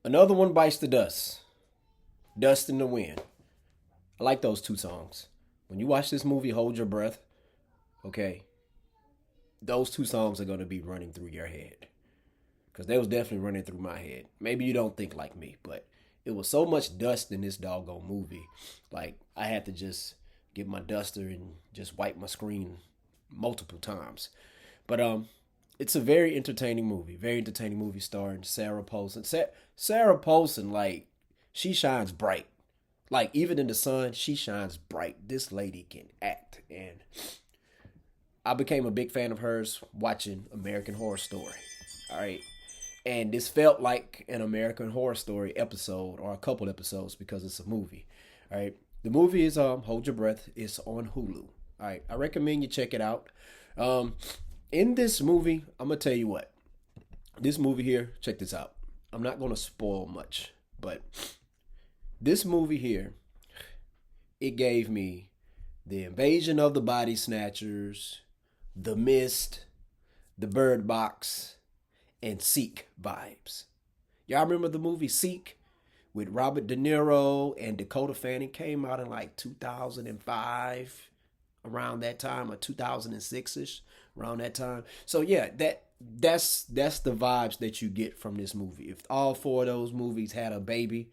Another one bites the dust. Dust in the wind. I like those two songs. When you watch this movie, hold your breath. Okay, those two songs are gonna be running through your head because they was definitely running through my head. Maybe you don't think like me, but it was so much dust in this doggone movie. Like I had to just get my duster and just wipe my screen multiple times. But it's a very entertaining movie. Very entertaining movie starring Sarah Paulson. Sarah Paulson, like she shines bright. Like even in the sun, she shines bright. This lady can act, and I became a big fan of hers watching American Horror Story. All right, and this felt like an American Horror Story episode or a couple episodes because it's a movie. All right, the movie is Hold Your Breath. It's on Hulu. All right, I recommend you check it out. Um, in this movie, I'm gonna tell you what. This movie here, check this out. I'm not gonna spoil much, but this movie here, it gave me the Invasion of the Body Snatchers, The Mist, The Bird Box, and Seek vibes. Y'all remember the movie Seek with Robert De Niro and Dakota Fanning? Came out in like 2005, around that time, or 2006 ish, around that time. So yeah, that's the vibes that you get from this movie. If all four of those movies had a baby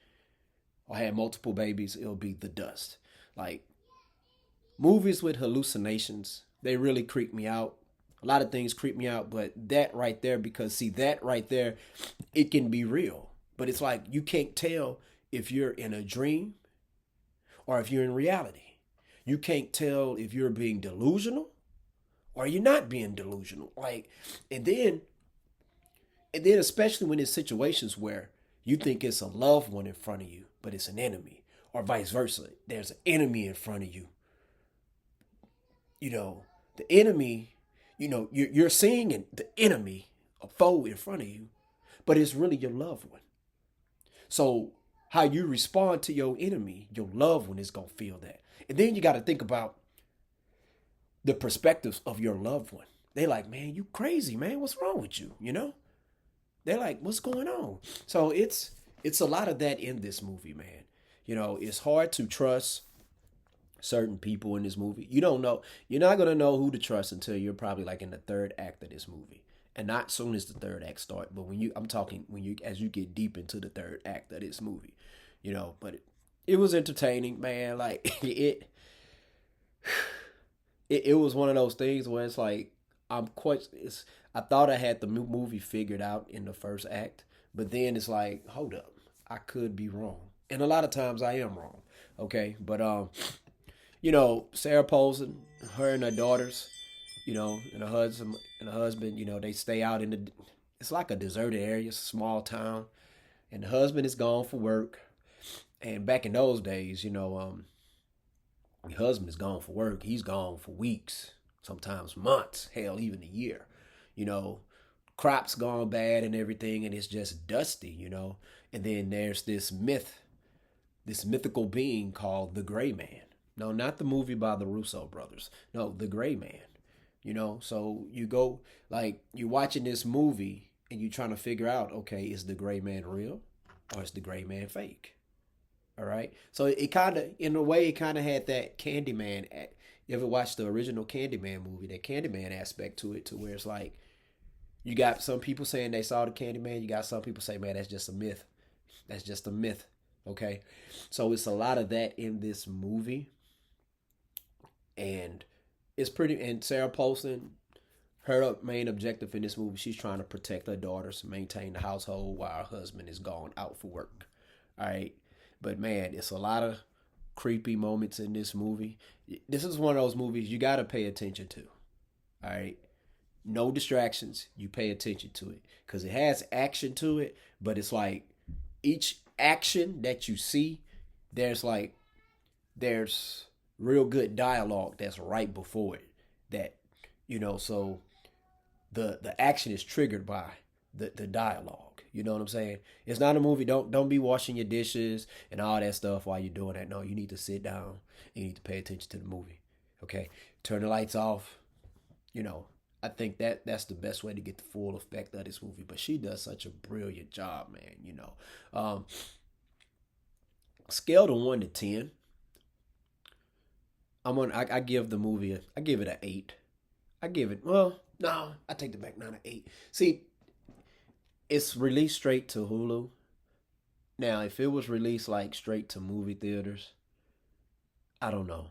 or had multiple babies, it'll be The Dust. Like movies with hallucinations, they really creep me out. A lot of things creep me out, but that right there, because see, that right there, it can be real. But it's like you can't tell if you're in a dream or if you're in reality. You can't tell if you're being delusional or you're not being delusional. Like, and then especially when it's situations where you think it's a loved one in front of you, but it's an enemy, or vice versa. There's an enemy in front of you. You know, the enemy, you're seeing the enemy, a foe in front of you, but it's really your loved one. So how you respond to your enemy, your loved one is going to feel that. And then you got to think about the perspectives of your loved one. They like, man, you crazy, man. What's wrong with you? They're like, what's going on? So it's a lot of that in this movie, man. It's hard to trust certain people in this movie. You don't know. You're not gonna know who to trust until you're probably like in the third act of this movie, and not soon as the third act start. But I'm talking when you as you get deep into the third act of this movie, But it was entertaining, man. Like it was one of those things where it's like I'm quite. I thought I had the movie figured out in the first act, but then it's like, hold up, I could be wrong, and a lot of times I am wrong. Okay, but Sarah Paulson, her and her daughters, and her husband, they stay out in the. It's like a deserted area, it's a small town, and the husband is gone for work. And back in those days, your husband is gone for work. He's gone for weeks, sometimes months, hell, even a year. You know, crops gone bad and everything, and it's just dusty. And then there's this mythical being called the Gray Man. No, not the movie by the Russo brothers. No, the Gray Man. So you go like you're watching this movie and you're trying to figure out, okay, is the Gray Man real or is the Gray Man fake? All right. So it kind of, in a way, it kind of had that Candyman. You ever watched the original Candyman movie? That Candyman aspect to it, to where it's like you got some people saying they saw the Candyman. You got some people say, man, that's just a myth. That's just a myth. Okay. So it's a lot of that in this movie, and it's pretty. And Sarah Paulson, her main objective in this movie, she's trying to protect her daughters, maintain the household while her husband is gone out for work. All right. But man, it's a lot of creepy moments in this movie. This is one of those movies you got to pay attention to. All right. No distractions. You pay attention to it because it has action to it, but it's like each action that you see, there's real good dialogue that's right before it. That so the action is triggered by the dialogue. You know what I'm saying? It's not a movie. Don't be washing your dishes and all that stuff while you're doing that. No, you need to sit down. You need to pay attention to the movie. Okay, turn the lights off. You know, I think that's the best way to get the full effect of this movie. But she does such a brilliant job, man. Scale to 1 to 10. I give the movie I give it an 8. I give it, well, no, I take it back, not an 8. See, it's released straight to Hulu. Now, if it was released like straight to movie theaters, I don't know.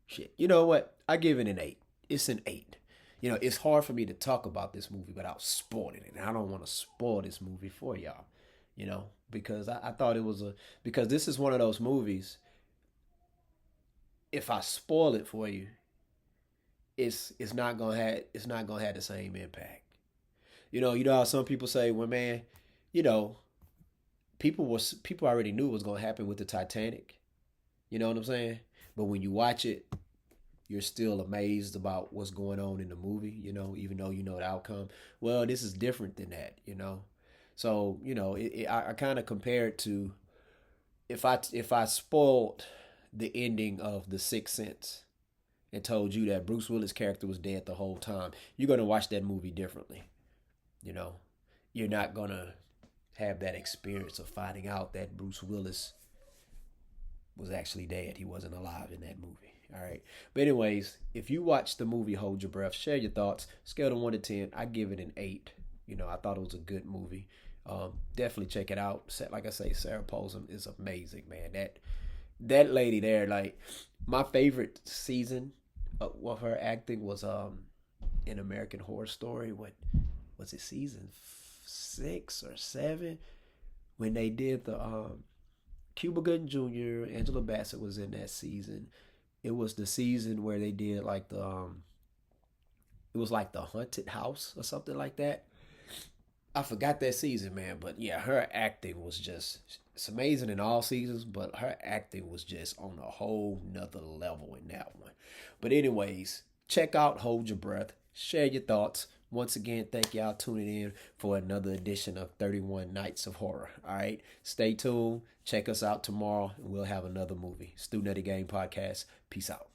Shit. You know what? I give it an 8. It's an 8. It's hard for me to talk about this movie without spoiling it. And I don't want to spoil this movie for y'all, because I thought it was because this is one of those movies. If I spoil it for you, it's not gonna have the same impact. You know how some people say, well, man, you know, people already knew what was gonna happen with the Titanic. You know what I'm saying? But when you watch it, you're still amazed about what's going on in the movie, even though you know the outcome. Well, this is different than that. So, I kind of compare it to if I spoiled the ending of The Sixth Sense and told you that Bruce Willis' character was dead the whole time, you're gonna watch that movie differently. You know, you're not gonna have that experience of finding out that Bruce Willis was actually dead. He wasn't alive in that movie. All right. But anyways, if you watch the movie Hold Your Breath, share your thoughts. Scale of 1 to 10, I give it an 8. I thought it was a good movie. Definitely check it out. Like I say, Sarah Paulson is amazing, man. That lady there, like, my favorite season of her acting was in American Horror Story. What was it, season 6 or 7? When they did the Cuba Gooding Jr., Angela Bassett was in that season. It was the season where they did like it was like the haunted house or something like that. I forgot that season, man, but yeah, her acting was it's amazing in all seasons, but her acting was just on a whole nother level in that one. But anyways, check out Hold Your Breath, share your thoughts. Once again, thank y'all tuning in for another edition of 31 Nights of Horror. All right, stay tuned. Check us out tomorrow, and we'll have another movie. Student of the Game Podcast. Peace out.